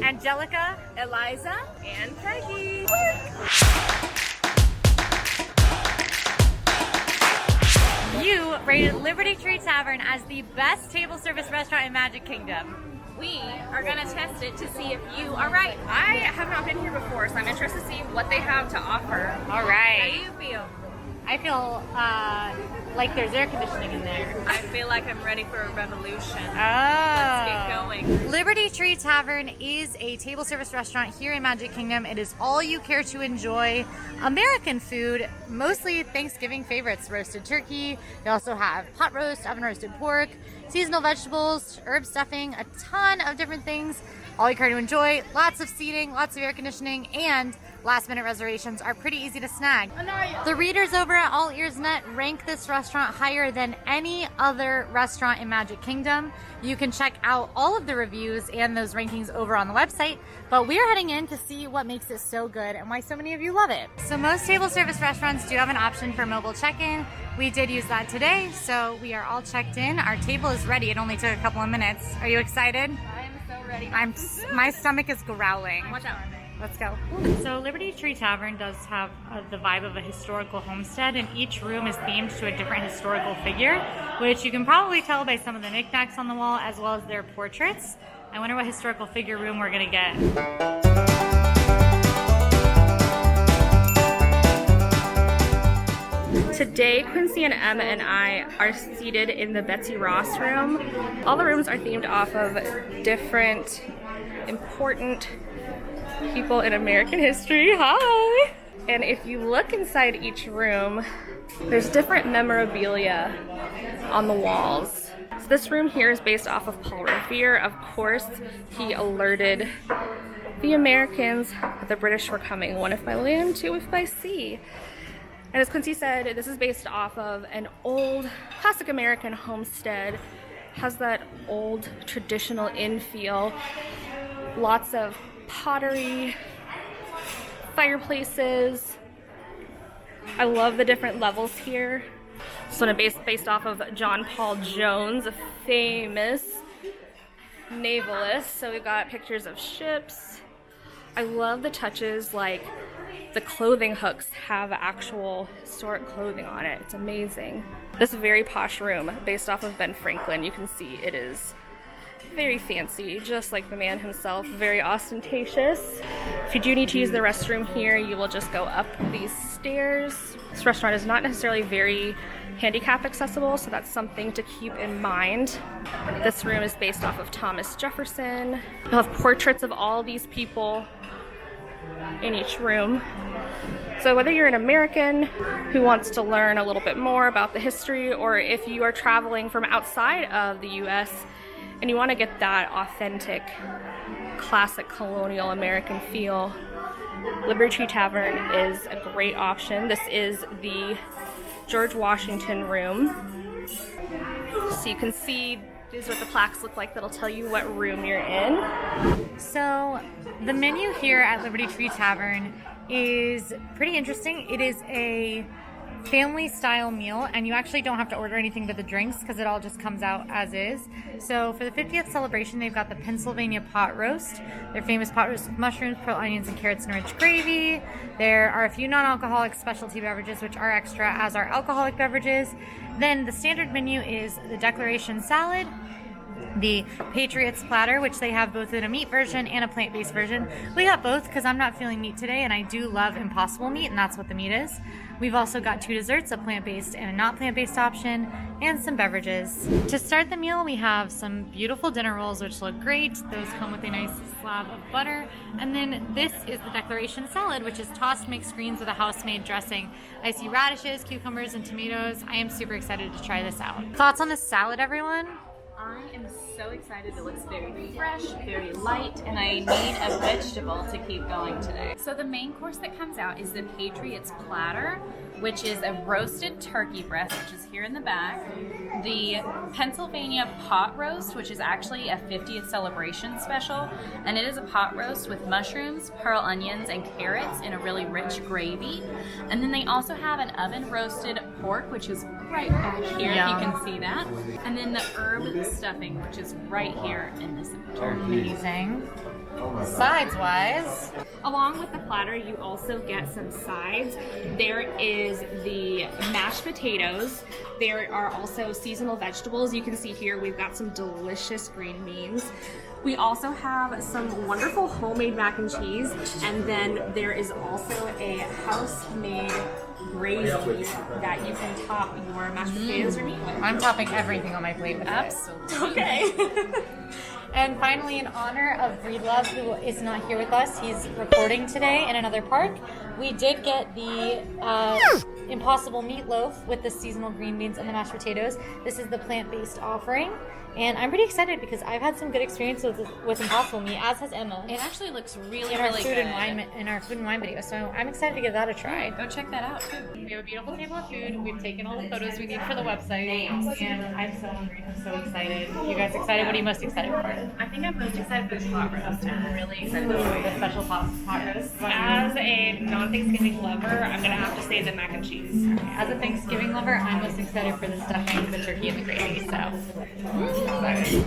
Angelica, Eliza, and Peggy. you rated Liberty Tree Tavern as the best table service restaurant in Magic Kingdom. We are gonna test it to see if you are right. I have not been here before, so I'm interested to see what they have to offer. All How right. do you feel? I feel like there's air conditioning in there. I feel like I'm ready for a revolution. Oh. Let's get going. Liberty Tree Tavern is a table service restaurant here in Magic Kingdom. It is all you care to enjoy American food, mostly Thanksgiving favorites, roasted turkey. They also have pot roast, oven roasted pork, seasonal vegetables, herb stuffing, a ton of different things. All you care to enjoy, lots of seating, lots of air conditioning, and last minute reservations are pretty easy to snag. The readers over at AllEars.net rank this restaurant higher than any other restaurant in Magic Kingdom. You can check out all of the reviews and those rankings over on the website, but we're heading in to see what makes it so good and why so many of you love it. So most table service restaurants do have an option for mobile check-in. We did use that today, so we are all checked in. Our table is ready. It only took a couple of minutes. Are you excited? I am so ready. My stomach is growling. Watch out. Let's go. So Liberty Tree Tavern does have the vibe of a historical homestead, and each room is themed to a different historical figure, which you can probably tell by some of the knickknacks on the wall as well as their portraits. I wonder what historical figure room we're gonna get. Today, Quincy and Emma and I are seated in the Betsy Ross room. All the rooms are themed off of different important people in American history. Hi! And if you look inside each room, there's different memorabilia on the walls. So this room here is based off of Paul Revere. Of course, he alerted the Americans that the British were coming, one if by land, two if by sea. And as Quincy said, this is based off of an old classic American homestead. Has that old traditional inn feel. Lots of pottery, fireplaces. I love the different levels here. This one is based off of John Paul Jones, a famous navalist. So we've got pictures of ships. I love the touches, like the clothing hooks have actual historic clothing on it. It's amazing. This very posh room based off of Ben Franklin. You can see it is very fancy, just like the man himself, very ostentatious. If you do need to use the restroom here, you will just go up these stairs. This restaurant is not necessarily very handicap accessible, so that's something to keep in mind. This room is based off of Thomas Jefferson. You'll have portraits of all these people in each room. So whether you're an American who wants to learn a little bit more about the history, or if you are traveling from outside of the US and you want to get that authentic, classic colonial American feel, Liberty Tree Tavern is a great option. This is the George Washington room. So you can see these are what the plaques look like that'll tell you what room you're in. So the menu here at Liberty Tree Tavern is pretty interesting. It is a family style meal, and you actually don't have to order anything but the drinks because it all just comes out as is. So for the 50th celebration, they've got the Pennsylvania pot roast. Their famous pot roast with mushrooms, pearl onions, and carrots and rich gravy. There are a few non-alcoholic specialty beverages, which are extra, as are alcoholic beverages. Then the standard menu is the Declaration salad, the Patriots Platter, which they have both in a meat version and a plant-based version. We got both because I'm not feeling meat today, and I do love Impossible meat, and that's what the meat is. We've also got two desserts, a plant-based and a not plant-based option, and some beverages. To start the meal, we have some beautiful dinner rolls, which look great. Those come with a nice slab of butter. And then this is the Declaration salad, which is tossed mixed greens with a house-made dressing. I see radishes, cucumbers, and tomatoes. I am super excited to try this out. Thoughts on this salad, everyone? I am so excited. It looks very fresh, very light, and I need a vegetable to keep going today. So the main course that comes out is the Patriots Platter, which is a roasted turkey breast, which is here in the back. The Pennsylvania pot roast, which is actually a 50th celebration special, and it is a pot roast with mushrooms, pearl onions, and carrots in a really rich gravy. And then they also have an oven roasted pork, which is right back here, Yum. if you can see that. And then the herb stuffing, which is right here in the center. Amazing. Sides-wise, Along with the platter, you also get some sides. There is the mashed potatoes. There are also seasonal vegetables. You can see here we've got some delicious green beans. We also have some wonderful homemade mac and cheese, and then there is also a house-made gravy that you can top your mashed potatoes or meat with. I'm topping everything on my plate with Absolutely. Okay. And finally, in honor of Breedlove, who is not here with us, he's recording today in another park. We did get the Impossible Meatloaf with the seasonal green beans and the mashed potatoes. This is the plant-based offering. And I'm pretty excited because I've had some good experiences with Impossible Meat, as has Emma. It actually looks really, in our really food good. in our food and wine video. So I'm excited to give that a try. Go check that out too. We have a beautiful table of food. We've taken all the photos we need for the website. And I'm so hungry. I'm so excited. You guys excited? What are you most excited for? I think I'm most excited for the pot roast. I'm really excited for The special pot roast. As a non-Thanksgiving lover, I'm gonna have to say the mac and cheese. As a Thanksgiving lover, I'm most excited for the stuffing, the turkey, and the gravy. So,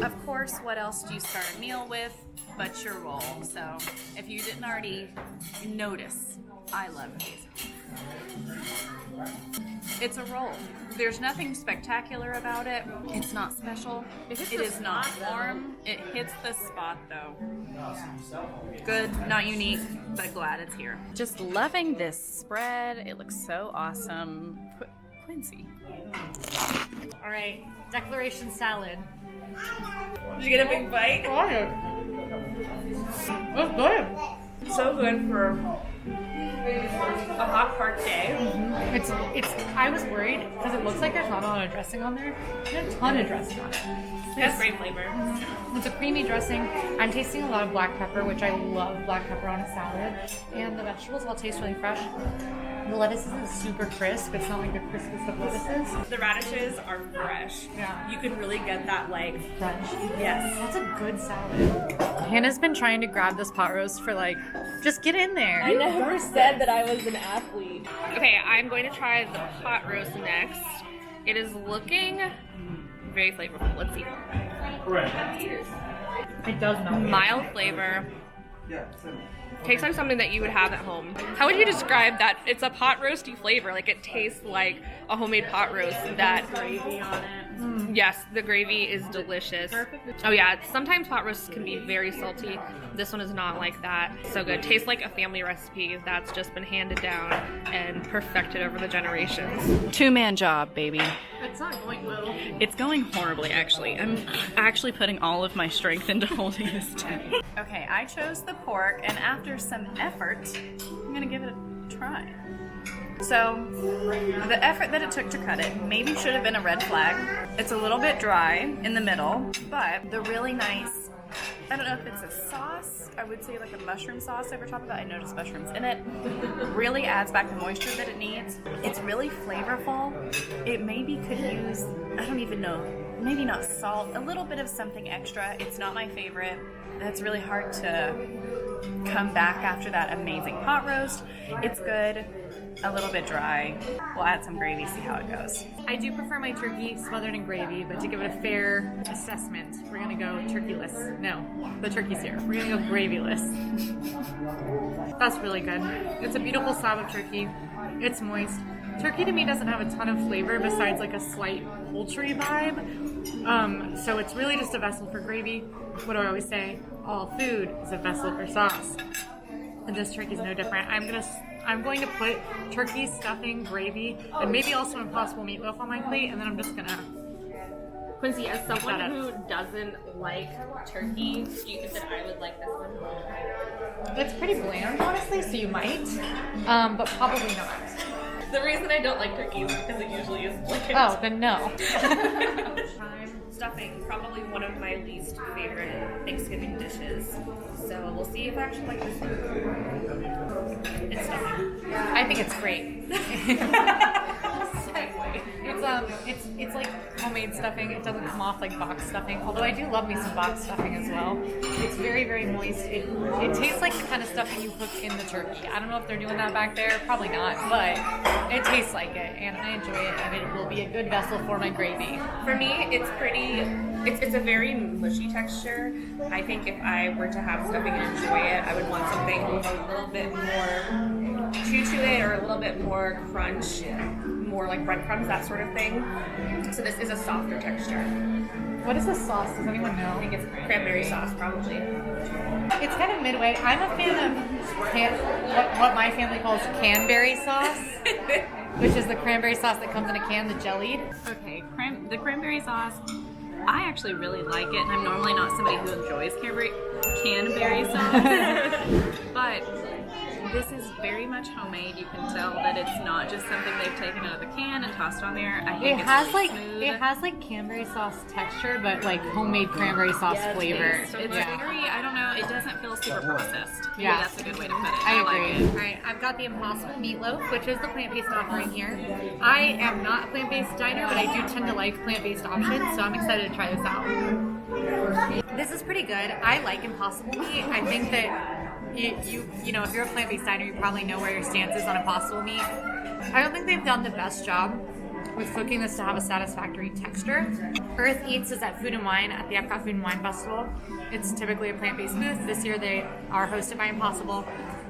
Of course, what else do you start a meal with but your roll? So if you didn't already notice, I love these. It's a roll. There's nothing spectacular about it. It's not special. It is not warm. It hits the spot though. Good, not unique, but glad it's here. Just loving this spread. It looks so awesome. Quincy. all right, declaration salad. Did you get a big bite? That's good. So good for a hot park day. It's. I was worried because it looks like there's not a lot of dressing on there. There's a ton of dressing on it. That's great flavor. It's a creamy dressing. I'm tasting a lot of black pepper, which I love black pepper on a salad. And the vegetables all taste really fresh. The lettuce isn't super crisp. It's not like the crispest of lettuces. The radishes are fresh. Yeah. You can really get that Fresh. yes. That's a good salad. Hannah's been trying to grab this pot roast for just get in there. I never said that I was an athlete. Okay, I'm going to try the pot roast next. It is looking very flavorful. Let's see. It does smell good. Mild flavor. Tastes like something that you would have at home. How would you describe that? It's a pot roasty flavor. Like it tastes like a homemade pot roast. That gravy on it. Yes, the gravy is delicious. Oh yeah, sometimes pot roasts can be very salty. This one is not like that. So good. Tastes like a family recipe that's just been handed down and perfected over the generations. Two-man job, baby. It's not going well. It's going horribly, actually. I'm actually putting all of my strength into holding this down. Okay, I chose the pork, and after some effort, I'm gonna give it a try. So, the effort that it took to cut it maybe should have been a red flag. It's a little bit dry in the middle, but the really nice, I don't know if it's a sauce, I would say like a mushroom sauce over top of it. I noticed mushrooms in it. Really adds back the moisture that it needs. It's really flavorful. It maybe could use, I don't even know, maybe not salt, a little bit of something extra. It's not my favorite. It's really hard to come back after that amazing pot roast. It's good, a little bit dry. We'll add some gravy, see how it goes. I do prefer my turkey smothered in gravy, but to give it a fair assessment, we're gonna go turkeyless. No, the turkey's here. We're gonna go gravyless. That's really good. It's a beautiful slab of turkey. It's moist. Turkey to me doesn't have a ton of flavor besides like a slight poultry vibe. So it's really just a vessel for gravy. What do I always say? All food is a vessel for sauce. And this turkey's no different. I'm going to put turkey, stuffing, gravy, and maybe also Impossible Meatloaf on my plate, and then I'm just gonna... Quincy, as someone that up. who doesn't like turkey, do you think that I would like this one? It's pretty bland, honestly, so you might, but probably not. The reason I don't like turkey is because it usually is bland. Oh, then no. Stuffing, probably one of my least favorite Thanksgiving dishes. So we'll see if I actually like this one. It's stuffing. I think it's great. It's like homemade stuffing. It doesn't come off like box stuffing. Although I do love me some box stuffing as well. It's very, very moist. It tastes like the kind of stuffing you cook in the turkey. I don't know if they're doing that back there. Probably not. But it tastes like it, and I enjoy it. And it will be a good vessel for my gravy. For me, it's pretty It's a very mushy texture. I think if I were to have stuffing and enjoy it, I would want something a little bit more chew to it, or a little bit more crunch, more like breadcrumbs, that sort of thing. So this is a softer texture. What is this sauce? Does anyone know? I think it's cranberry sauce, probably. It's kind of midway. I'm a fan of what my family calls canberry sauce, which is the cranberry sauce that comes in a can, the jellied. Okay, the cranberry sauce, I actually really like it, and I'm normally not somebody who enjoys canberry sauce, but this is very much homemade. You can tell that it's not just something they've taken out of the can and tossed on there. I think It has smooth. like cranberry sauce texture, but like homemade cranberry sauce flavor. It's very, I don't know, it doesn't feel super processed. Yeah. Maybe that's a good way to put it. I like agree. it. All right, I've got the Impossible Meatloaf, which is the plant-based offering here. I am not a plant-based diner, but I do tend to like plant-based options, so I'm excited to try this out. This is pretty good. I like Impossible meat. I think that you know, if you're a plant-based diner, you probably know where your stance is on Impossible meat. I don't think they've done the best job with cooking this to have a satisfactory texture. Earth Eats is at Food and Wine at the Epcot Food and Wine Festival. It's typically a plant-based booth. This year they are hosted by Impossible,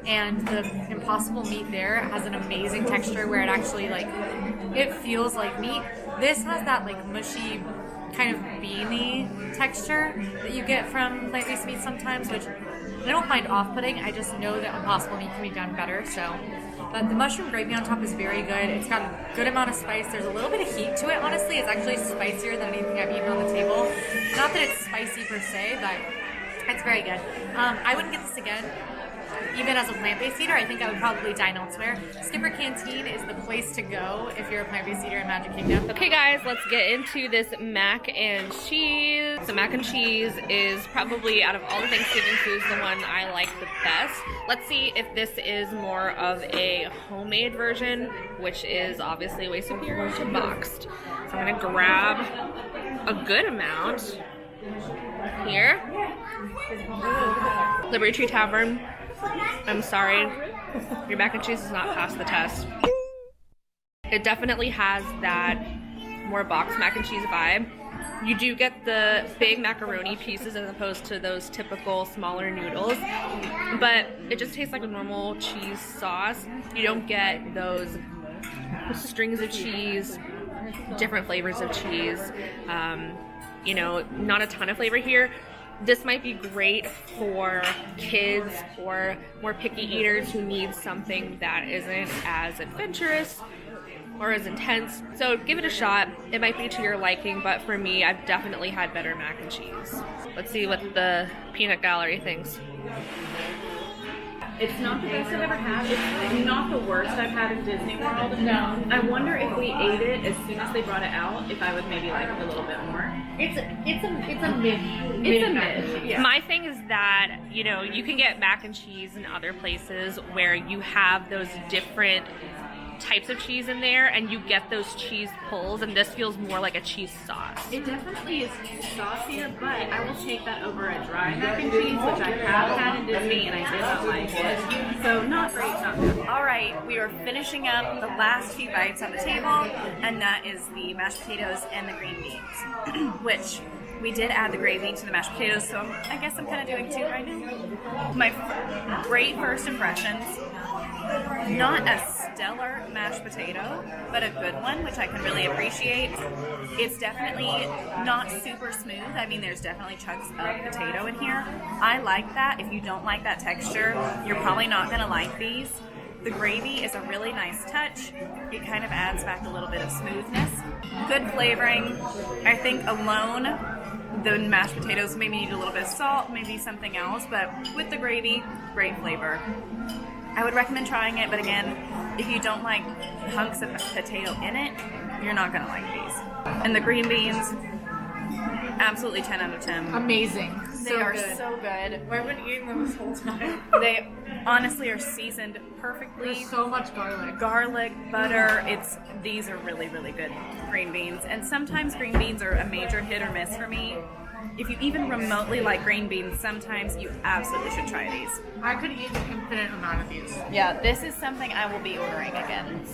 and the Impossible meat there has an amazing texture where it actually it feels like meat. This has that like mushy kind of beany texture that you get from plant-based meat sometimes, which I don't find off-putting. I just know that Impossible meat can be done better. So, but the mushroom gravy on top is very good. It's got a good amount of spice. There's a little bit of heat to it. Honestly, it's actually spicier than anything I've eaten on the table. Not that it's spicy per se, but it's very good. I wouldn't get this again. Even as a plant-based eater, I think I would probably dine elsewhere. Skipper Canteen is the place to go if you're a plant-based eater in Magic Kingdom. Okay guys, let's get into this mac and cheese. The mac and cheese is probably, out of all the Thanksgiving foods, the one I like the best. Let's see if this is more of a homemade version, which is obviously way superior to boxed. So I'm gonna grab a good amount here. Liberty Tree Tavern, I'm sorry, your mac and cheese does not pass the test. It definitely has that more boxed mac and cheese vibe. You do get the big macaroni pieces as opposed to those typical smaller noodles, but it just tastes like a normal cheese sauce. You don't get those strings of cheese, different flavors of cheese, you know, not a ton of flavor here. This might be great for kids or more picky eaters who need something that isn't as adventurous or as intense. So give it a shot. It might be to your liking, but for me, I've definitely had better mac and cheese. Let's see what the peanut gallery thinks. It's not the best I've ever had. It's not the worst I've had in Disney World. No. I wonder if we ate it as soon as they brought it out, if I would maybe like it a little bit more. It's a mid. It's a mid. Yeah. My thing is that, you know, you can get mac and cheese in other places where you have those different types of cheese in there and you get those cheese pulls, and this feels more like a cheese sauce. It definitely is saucier, but I will take that over a dry mac and cheese, which I have had in Disney and I did not like it. So not great, not good. All right, we are finishing up the last few bites on the table, and that is the mashed potatoes and the green beans, which we did add the gravy to the mashed potatoes, so I guess I'm kind of doing two right now. My great first impressions, not a stellar mashed potato, but a good one, which I can really appreciate. It's definitely not super smooth. I mean, there's definitely chunks of potato in here. I like that. If you don't like that texture, you're probably not going to like these. The gravy is a really nice touch. It kind of adds back a little bit of smoothness. Good flavoring. I think alone, the mashed potatoes maybe need a little bit of salt, maybe something else, but with the gravy, great flavor. I would recommend trying it, but again, if you don't like hunks of potato in it, you're not going to like these. And the green beans, absolutely 10 out of 10. Amazing. They are so good. Why haven't you eaten them this whole time? They honestly are seasoned perfectly. There's so much garlic. Garlic, butter, these are really, really good green beans. And sometimes green beans are a major hit or miss for me. if you even remotely like green beans, sometimes you absolutely should try these. I could eat an infinite amount of these. Yeah, this is something I will be ordering again.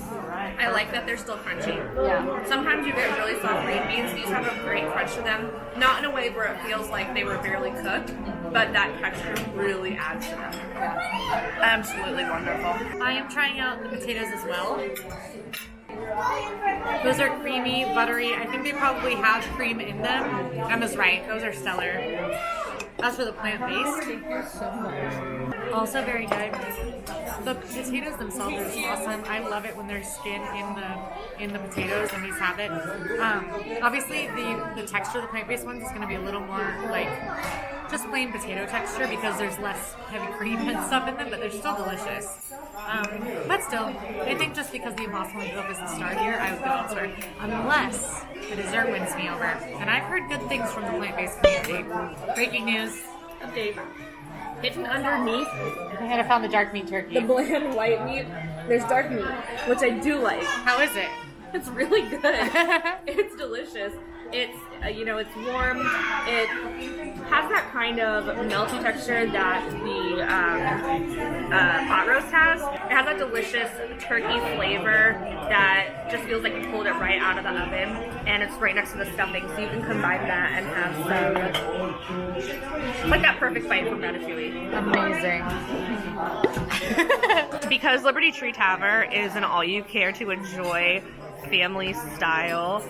I like that they're still crunchy. Yeah. Sometimes you get really soft green beans. These have a great crunch to them. Not in a way where it feels like they were barely cooked, but that texture really adds to them. Absolutely wonderful. I am trying out the potatoes as well. Those are creamy, buttery. I think they probably have cream in them. Emma's right. Those are stellar. As for the plant-based, also very good. The potatoes themselves are awesome. I love it when there's skin in the potatoes, and these have it. Obviously, the texture of the plant-based ones is going to be a little more like just plain potato texture because there's less heavy cream and stuff in them, but they're still delicious. But still, I think just because the Impossible Meatloaf is the star here, I would go elsewhere. Unless the dessert wins me over. And I've heard good things from the plant-based community. Breaking news. Update. Hidden underneath I had found the dark meat turkey. the bland white meat, there's dark meat, which I do like. How is it? It's really good. It's delicious. It's it's warm. It has that kind of melty texture that the pot roast has. It has that delicious turkey flavor that just feels like you pulled it right out of the oven, and it's right next to the stuffing, so you can combine that and have some like that perfect bite from Ratatouille. Amazing. Because Liberty Tree Tavern is an all-you-care-to-enjoy family style.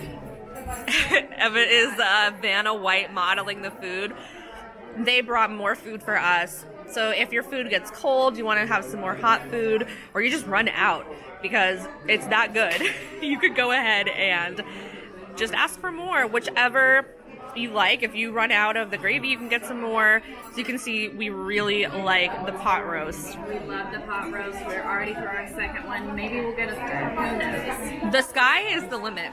Emma is Vanna White modeling the food. They brought more food for us. So if your food gets cold, you want to have some more hot food, or you just run out because it's that good, you could go ahead and just ask for more, whichever you like. If you run out of the gravy, you can get some more. So you can see we really like the pot roast. We love the pot roast. We're already for our second one. Maybe we'll get a third. Who knows? The sky is the limit.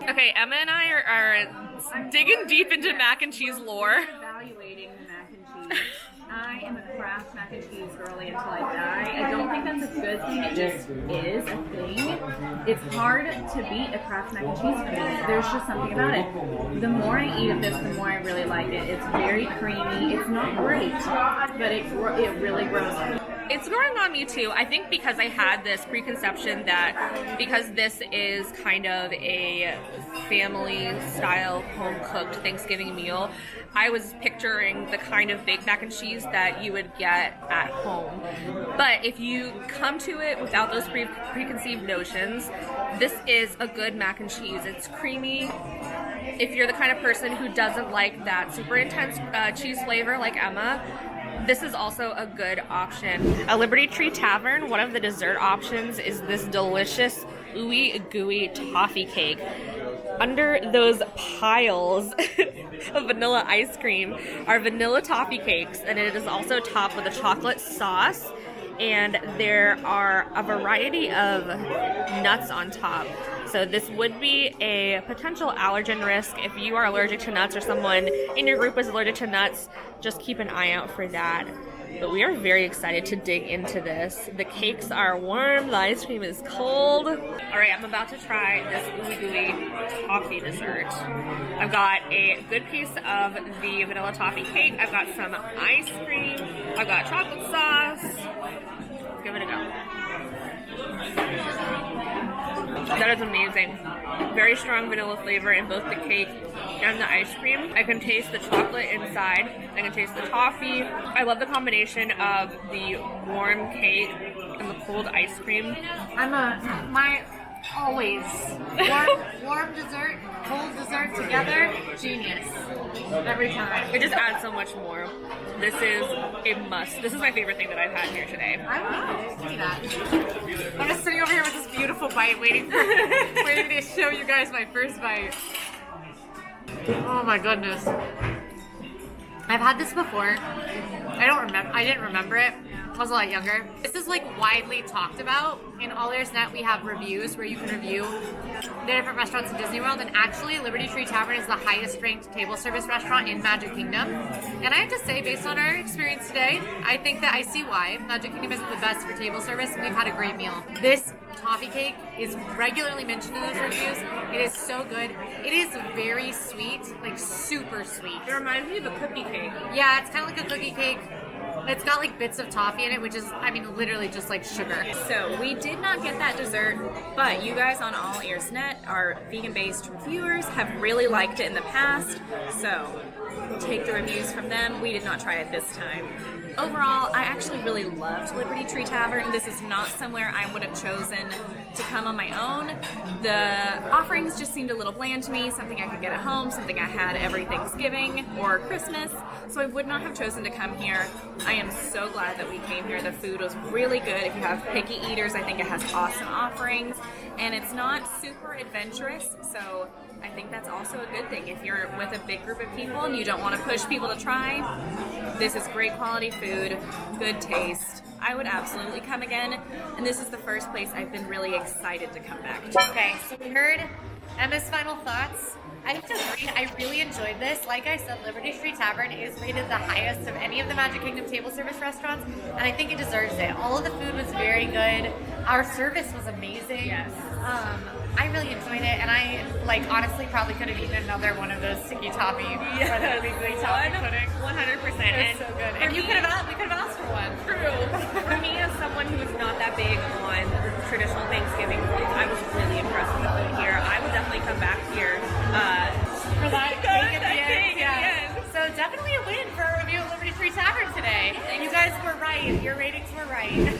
Okay, Emma and I are digging deep into mac and cheese lore. Evaluating the mac and cheese. I am a Kraft mac and cheese girly until I die. I don't think that's a good thing. It just is a thing. It's hard to beat a Kraft mac and cheese for me. There's just something about it. The more I eat of this, the more I really like it. It's very creamy. It's not great, but it really grows on me. It's growing on me too. I think because I had this preconception that because this is kind of a family style home cooked Thanksgiving meal, I was picturing the kind of baked mac and cheese that you would get at home. But if you come to it without those preconceived notions, this is a good mac and cheese. It's creamy. If you're the kind of person who doesn't like that super intense cheese flavor like Emma, this is also a good option. At Liberty Tree Tavern, one of the dessert options is this delicious ooey gooey toffee cake. Under those piles of vanilla ice cream are vanilla toffee cakes, and it is also topped with a chocolate sauce, and there are a variety of nuts on top. So this would be a potential allergen risk. If you are allergic to nuts or someone in your group is allergic to nuts, just keep an eye out for that. But we are very excited to dig into this. The cakes are warm, the ice cream is cold. All right, I'm about to try this ooey gooey toffee dessert. I've got a good piece of the vanilla toffee cake. I've got some ice cream. I've got chocolate sauce. Let's give it a go. That is amazing. Very strong vanilla flavor in both the cake and the ice cream. I can taste the chocolate inside. I can taste the toffee. I love the combination of the warm cake and the cold ice cream. My always warm dessert, cold dessert together, genius. Every time. It just adds so much more. This is a must. This is my favorite thing that I've had here today. I want to see that. I'm just sitting over here with this beautiful bite, waiting to show you guys my first bite. Oh my goodness. I've had this before. I didn't remember it. I was a lot younger. This is like widely talked about. In AllEars.net we have reviews where you can review the different restaurants in Disney World, and actually Liberty Tree Tavern is the highest ranked table service restaurant in Magic Kingdom. And I have to say, based on our experience today, I think that I see why Magic Kingdom isn't the best for table service. We've had a great meal. This toffee cake is regularly mentioned in those reviews. It is so good. It is very sweet, like super sweet. It reminds me of a cookie cake. Yeah, it's kind of like a cookie cake. It's got like bits of toffee in it, which is, I mean, literally just like sugar. So we did not get that dessert, but you guys on AllEars.net, our vegan-based reviewers, have really liked it in the past. So take the reviews from them. We did not try it this time. Overall, I actually really loved Liberty Tree Tavern. This is not somewhere I would have chosen to come on my own. The offerings just seemed a little bland to me, something I could get at home, something I had every Thanksgiving or Christmas, so I would not have chosen to come here. I am so glad that we came here. The food was really good. If you have picky eaters, I think it has awesome offerings, and it's not super adventurous, so I think that's also a good thing. If you're with a big group of people and you don't want to push people to try, this is great quality food, good taste. I would absolutely come again, and this is the first place I've been really excited to come back to. Okay, so we heard Emma's final thoughts. I have to agree, I really enjoyed this. Like I said, Liberty Tree Tavern is rated the highest of any of the Magic Kingdom table service restaurants, and I think it deserves it. All of the food was very good. Our service was amazing. Yes. I really enjoyed it, and I, like, honestly probably could have eaten another one of those sticky toffee or the weekly toffee pudding. 100%. It's so good. And we could have asked for one. True. For me, as someone who is not that big on traditional Thanksgiving food, I was really impressed with the food here. I would definitely come back here. For that cake at the end. cake at the end. So definitely a win for our review of Liberty Tree Tavern today. You guys were right. Your ratings were right.